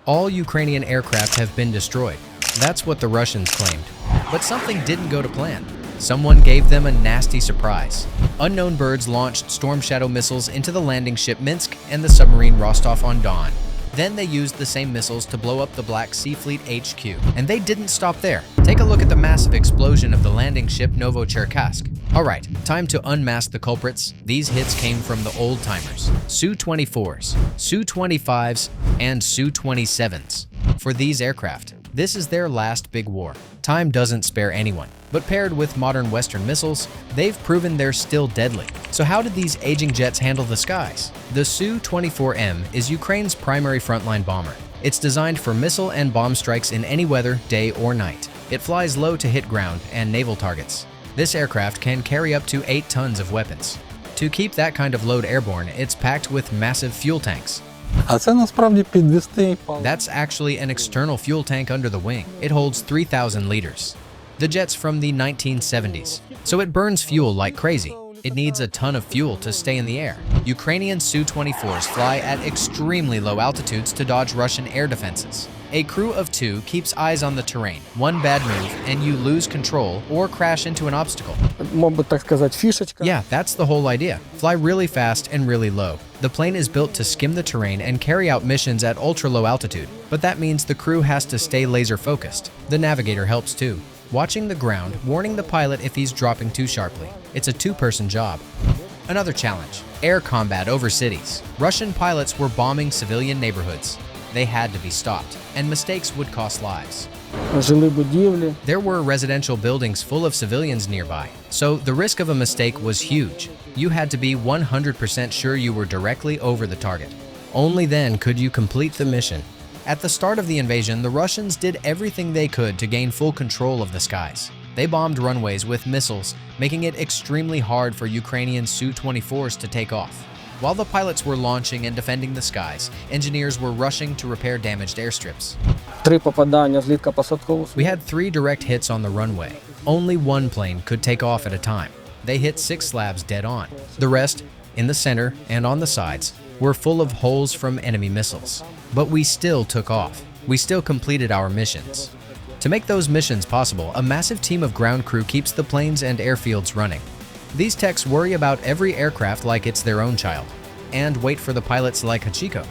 All Ukrainian aircraft have been destroyed. That's what the Russians claimed. But something didn't go to plan. Someone gave them a nasty surprise. Unknown birds launched Storm Shadow missiles into the landing ship Minsk and the submarine Rostov-on-Don. Then they used the same missiles to blow up the Black Sea Fleet HQ. And they didn't stop there. Take a look at the massive explosion of the landing ship Novocherkassk. Alright, time to unmask the culprits. These hits came from the old-timers, Su-24s, Su-25s, and Su-27s. For these aircraft, this is their last big war. Time doesn't spare anyone. But paired with modern Western missiles, they've proven they're still deadly. So how did these aging jets handle the skies? The Su-24M is Ukraine's primary frontline bomber. It's designed for missile and bomb strikes in any weather, day or night. It flies low to hit ground and naval targets. This aircraft can carry up to 8 tons of weapons. To keep that kind of load airborne, it's packed with massive fuel tanks. That's actually an external fuel tank under the wing. It holds 3,000 liters. The jet's from the 1970s, so it burns fuel like crazy. It needs a ton of fuel to stay in the air. Ukrainian Su-24s fly at extremely low altitudes to dodge Russian air defenses. A crew of 2 keeps eyes on the terrain. One bad move and you lose control or crash into an obstacle. Yeah, that's the whole idea. Fly really fast and really low. The plane is built to skim the terrain and carry out missions at ultra-low altitude, but that means the crew has to stay laser-focused. The navigator helps too, watching the ground, warning the pilot if he's dropping too sharply. It's a 2-person job. Another challenge: air combat over cities. Russian pilots were bombing civilian neighborhoods. They had to be stopped, and mistakes would cost lives. There were residential buildings full of civilians nearby, so the risk of a mistake was huge. You had to be 100% sure you were directly over the target. Only then could you complete the mission. At the start of the invasion, the Russians did everything they could to gain full control of the skies. They bombed runways with missiles, making it extremely hard for Ukrainian Su-24s to take off. While the pilots were launching and defending the skies, engineers were rushing to repair damaged airstrips. We had 3 direct hits on the runway. Only one plane could take off at a time. They hit 6 slabs dead on. The rest, in the center and on the sides, were full of holes from enemy missiles. But we still took off. We still completed our missions. To make those missions possible, a massive team of ground crew keeps the planes and airfields running. These techs worry about every aircraft like it's their own child, and wait for the pilots like Hachiko.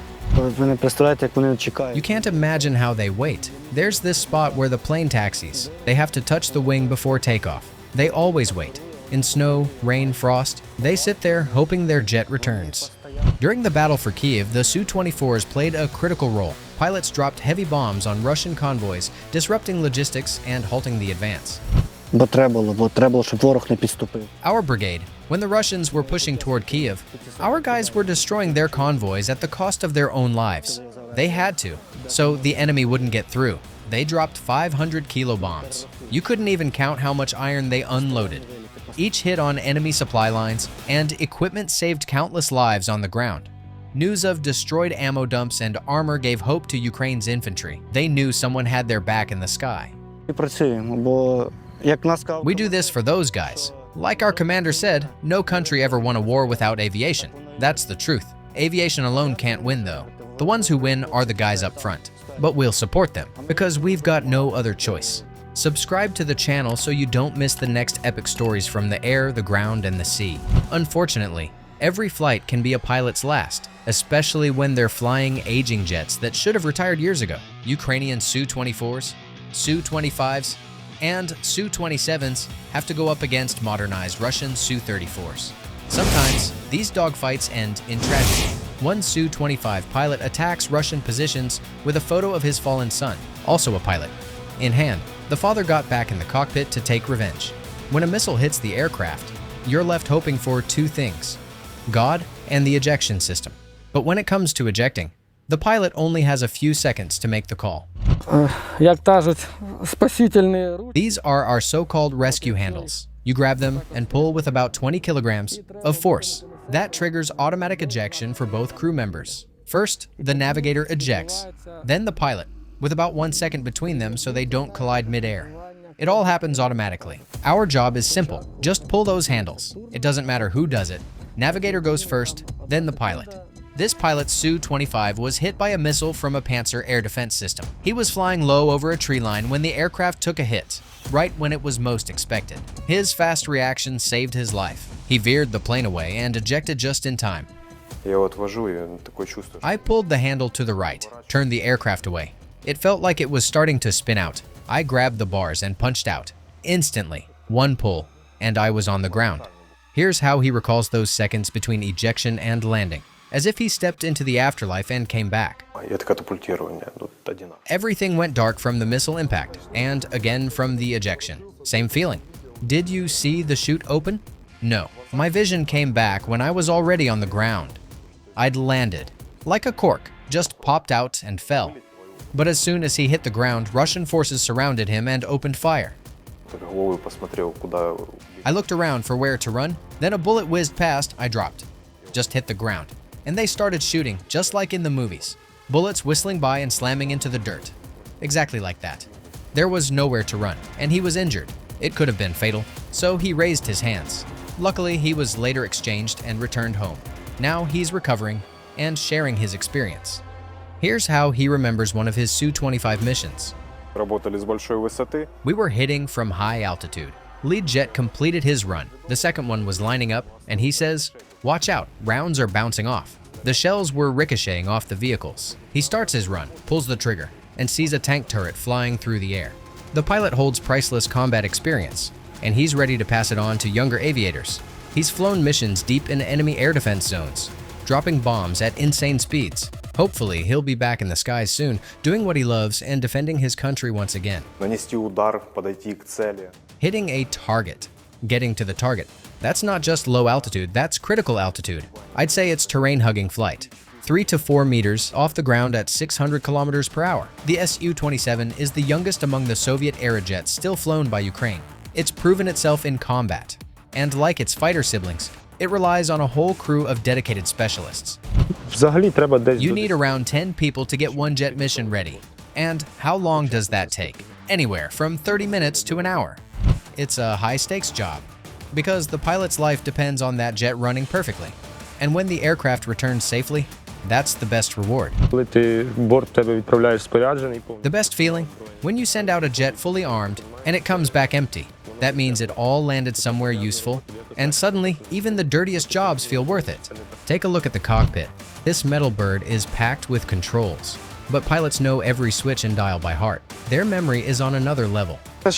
You can't imagine how they wait. There's this spot where the plane taxis. They have to touch the wing before takeoff. They always wait. In snow, rain, frost, they sit there hoping their jet returns. During the battle for Kiev, the Su-24s played a critical role. Pilots dropped heavy bombs on Russian convoys, disrupting logistics and halting the advance. Our brigade, when the Russians were pushing toward Kiev, our guys were destroying their convoys at the cost of their own lives. They had to, so the enemy wouldn't get through. They dropped 500 kilo bombs. You couldn't even count how much iron they unloaded. Each hit on enemy supply lines, and equipment saved countless lives on the ground. News of destroyed ammo dumps and armor gave hope to Ukraine's infantry. They knew someone had their back in the sky. We do this for those guys. Like our commander said, no country ever won a war without aviation. That's the truth. Aviation alone can't win though. The ones who win are the guys up front. But we'll support them, because we've got no other choice. Subscribe to the channel so you don't miss the next epic stories from the air, the ground, and the sea. Unfortunately, every flight can be a pilot's last, especially when they're flying aging jets that should have retired years ago. Ukrainian Su-24s, Su-25s, and Su-27s have to go up against modernized Russian Su-34s. Sometimes, these dogfights end in tragedy. One Su-25 pilot attacks Russian positions with a photo of his fallen son, also a pilot, in hand. The father got back in the cockpit to take revenge. When a missile hits the aircraft, you're left hoping for 2 things: God and the ejection system. But when it comes to ejecting, the pilot only has a few seconds to make the call. These are our so-called rescue handles. You grab them and pull with about 20 kilograms of force. That triggers automatic ejection for both crew members. First, the navigator ejects, then the pilot, with about 1 second between them so they don't collide mid-air. It all happens automatically. Our job is simple. Just pull those handles. It doesn't matter who does it. Navigator goes first, then the pilot. This pilot's Su-25 was hit by a missile from a Panzer air defense system. He was flying low over a tree line when the aircraft took a hit, right when it was most expected. His fast reaction saved his life. He veered the plane away and ejected just in time. I pulled the handle to the right, turned the aircraft away. It felt like it was starting to spin out. I grabbed the bars and punched out. Instantly, one pull, and I was on the ground. Here's how he recalls those seconds between ejection and landing, as if he stepped into the afterlife and came back. Everything went dark from the missile impact, and again from the ejection. Same feeling. Did you see the chute open? No. My vision came back when I was already on the ground. I'd landed. Like a cork, just popped out and fell. But as soon as he hit the ground, Russian forces surrounded him and opened fire. I looked around for where to run, then a bullet whizzed past, I dropped. Just hit the ground. And they started shooting, just like in the movies. Bullets whistling by and slamming into the dirt. Exactly like that. There was nowhere to run, and he was injured. It could have been fatal, so he raised his hands. Luckily, he was later exchanged and returned home. Now he's recovering and sharing his experience. Here's how he remembers one of his Su-25 missions. We were hitting from high altitude. Lead jet completed his run. The second one was lining up, and he says, "Watch out, rounds are bouncing off." The shells were ricocheting off the vehicles. He starts his run, pulls the trigger, and sees a tank turret flying through the air. The pilot holds priceless combat experience, and he's ready to pass it on to younger aviators. He's flown missions deep in enemy air defense zones, dropping bombs at insane speeds. Hopefully, he'll be back in the skies soon, doing what he loves and defending his country once again. Hitting a target. Getting to the target. That's not just low altitude, that's critical altitude. I'd say it's terrain-hugging flight. 3 to 4 meters off the ground at 600 kilometers per hour. The Su-27 is the youngest among the Soviet-era jets still flown by Ukraine. It's proven itself in combat. And like its fighter siblings, it relies on a whole crew of dedicated specialists. You need around 10 people to get one jet mission ready. And how long does that take? Anywhere from 30 minutes to an hour. It's a high-stakes job, because the pilot's life depends on that jet running perfectly. And when the aircraft returns safely, that's the best reward. The best feeling? When you send out a jet fully armed and it comes back empty. That means it all landed somewhere useful, and suddenly, even the dirtiest jobs feel worth it. Take a look at the cockpit. This metal bird is packed with controls, but pilots know every switch and dial by heart. Their memory is on another level. What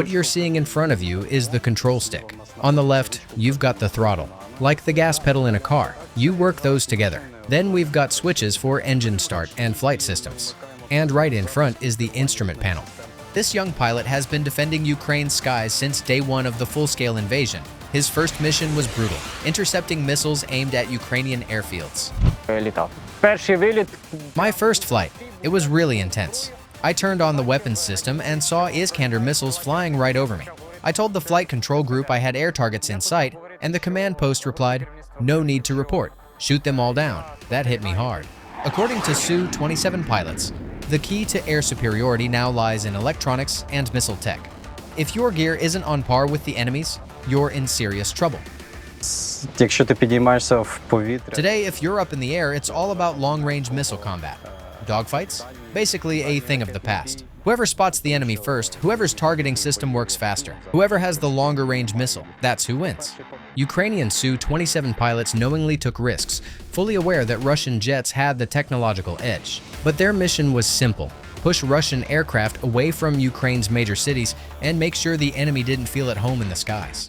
you're seeing in front of you is the control stick. On the left, you've got the throttle. Like the gas pedal in a car, you work those together. Then we've got switches for engine start and flight systems. And right in front is the instrument panel. This young pilot has been defending Ukraine's skies since day one of the full-scale invasion. His first mission was brutal, intercepting missiles aimed at Ukrainian airfields. My first flight, it was really intense. I turned on the weapons system and saw Iskander missiles flying right over me. I told the flight control group I had air targets in sight, and the command post replied, "No need to report. Shoot them all down." That hit me hard. According to Su-27 pilots, the key to air superiority now lies in electronics and missile tech. If your gear isn't on par with the enemy's, you're in serious trouble. Today, if you're up in the air, it's all about long-range missile combat. Dogfights? Basically a thing of the past. Whoever spots the enemy first, whoever's targeting system works faster. Whoever has the longer range missile, that's who wins. Ukrainian Su-27 pilots knowingly took risks, fully aware that Russian jets had the technological edge. But their mission was simple: push Russian aircraft away from Ukraine's major cities and make sure the enemy didn't feel at home in the skies.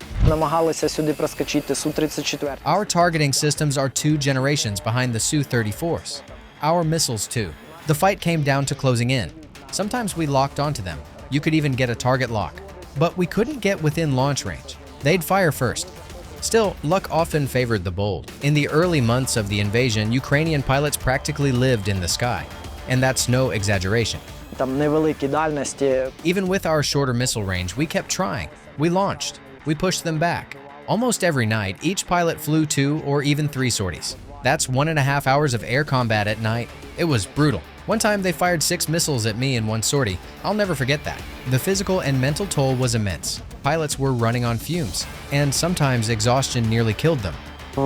Our targeting systems are 2 generations behind the Su-34s. Our missiles too. The fight came down to closing in. Sometimes we locked onto them. You could even get a target lock. But we couldn't get within launch range. They'd fire first. Still, luck often favored the bold. In the early months of the invasion, Ukrainian pilots practically lived in the sky. And that's no exaggeration. Even with our shorter missile range, we kept trying. We launched. We pushed them back. Almost every night, each pilot flew 2 or even 3 sorties. That's 1.5 hours of air combat at night. It was brutal. One time they fired 6 missiles at me in one sortie. I'll never forget that. The physical and mental toll was immense. Pilots were running on fumes, and sometimes exhaustion nearly killed them. There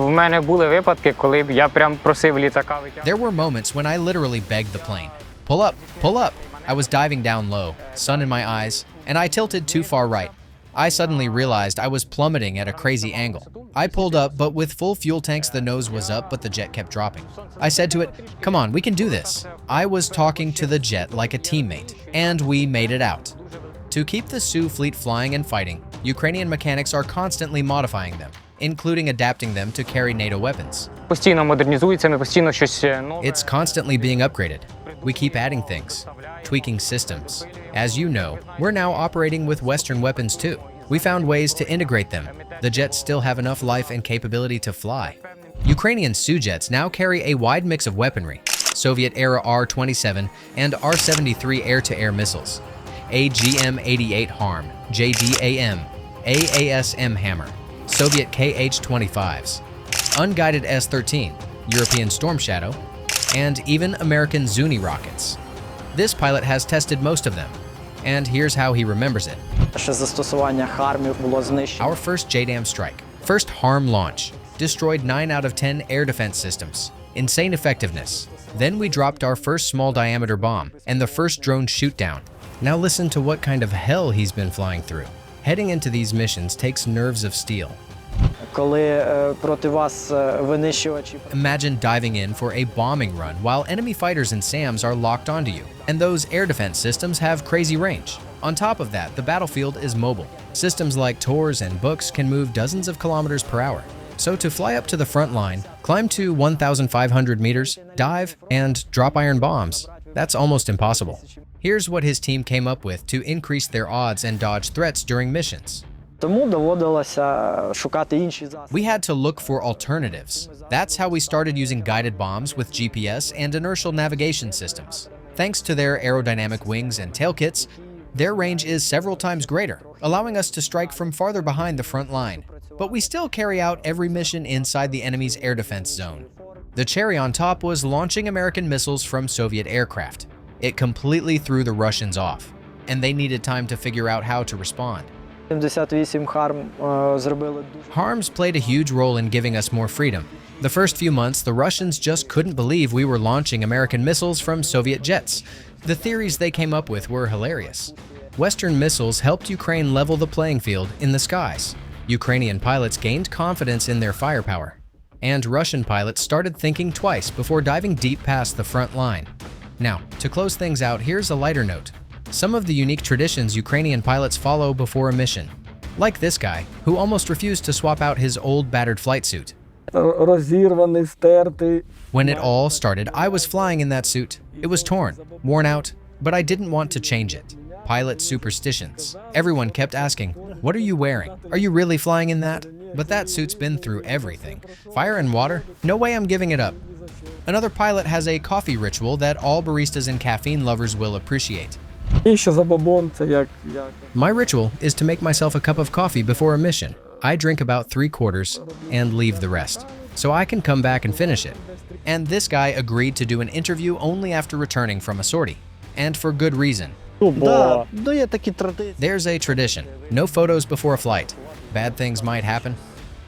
were moments when I literally begged the plane, pull up, pull up. I was diving down low, sun in my eyes, and I tilted too far right. I suddenly realized I was plummeting at a crazy angle. I pulled up, but with full fuel tanks, the nose was up, but the jet kept dropping. I said to it, come on, we can do this. I was talking to the jet like a teammate, and we made it out. To keep the Su fleet flying and fighting, Ukrainian mechanics are constantly modifying them, including adapting them to carry NATO weapons. It's constantly being upgraded. We keep adding things, tweaking systems. As you know, we're now operating with Western weapons too. We found ways to integrate them. The jets still have enough life and capability to fly. Ukrainian Su jets now carry a wide mix of weaponry: Soviet-era R-27 and R-73 air-to-air missiles, AGM-88 HARM, JDAM, AASM Hammer, Soviet KH-25s, unguided S-13, European Storm Shadow, and even American Zuni rockets. This pilot has tested most of them, and here's how he remembers it. Our first JDAM strike, first HARM launch, destroyed 9 out of 10 air defense systems. Insane effectiveness. Then we dropped our first small diameter bomb and the first drone shoot down. Now listen to what kind of hell he's been flying through. Heading into these missions takes nerves of steel. Imagine diving in for a bombing run while enemy fighters and SAMs are locked onto you, and those air defense systems have crazy range. On top of that, the battlefield is mobile. Systems like TORs and books can move dozens of kilometers per hour. So to fly up to the front line, climb to 1,500 meters, dive, and drop iron bombs, that's almost impossible. Here's what his team came up with to increase their odds and dodge threats during missions. We had to look for alternatives. That's how we started using guided bombs with GPS and inertial navigation systems. Thanks to their aerodynamic wings and tail kits, their range is several times greater, allowing us to strike from farther behind the front line. But we still carry out every mission inside the enemy's air defense zone. The cherry on top was launching American missiles from Soviet aircraft. It completely threw the Russians off, and they needed time to figure out how to respond. HARMs played a huge role in giving us more freedom. The first few months, the Russians just couldn't believe we were launching American missiles from Soviet jets. The theories they came up with were hilarious. Western missiles helped Ukraine level the playing field in the skies. Ukrainian pilots gained confidence in their firepower, and Russian pilots started thinking twice before diving deep past the front line. Now, to close things out, here's a lighter note. Some of the unique traditions Ukrainian pilots follow before a mission. Like this guy, who almost refused to swap out his old battered flight suit. When it all started, I was flying in that suit. It was torn, worn out, but I didn't want to change it. Pilot superstitions. Everyone kept asking, what are you wearing? Are you really flying in that? But that suit's been through everything. Fire and water? No way I'm giving it up. Another pilot has a coffee ritual that all baristas and caffeine lovers will appreciate. My ritual is to make myself a cup of coffee before a mission. I drink about 3/4 and leave the rest, so I can come back and finish it. And this guy agreed to do an interview only after returning from a sortie, and for good reason. There's a tradition: no photos before a flight. Bad things might happen.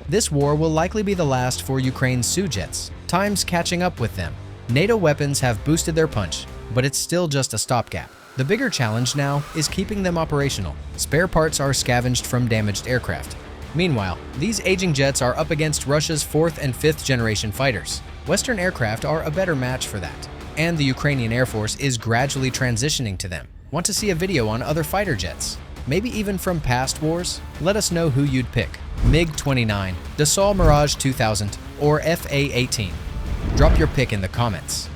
This war will likely be the last for Ukraine's Su jets. Time's catching up with them. NATO weapons have boosted their punch, but it's still just a stopgap. The bigger challenge now is keeping them operational. Spare parts are scavenged from damaged aircraft. Meanwhile, these aging jets are up against Russia's 4th and 5th generation fighters. Western aircraft are a better match for that, and the Ukrainian Air Force is gradually transitioning to them. Want to see a video on other fighter jets? Maybe even from past wars? Let us know who you'd pick. MiG-29, Dassault Mirage 2000, or FA-18. Drop your pick in the comments.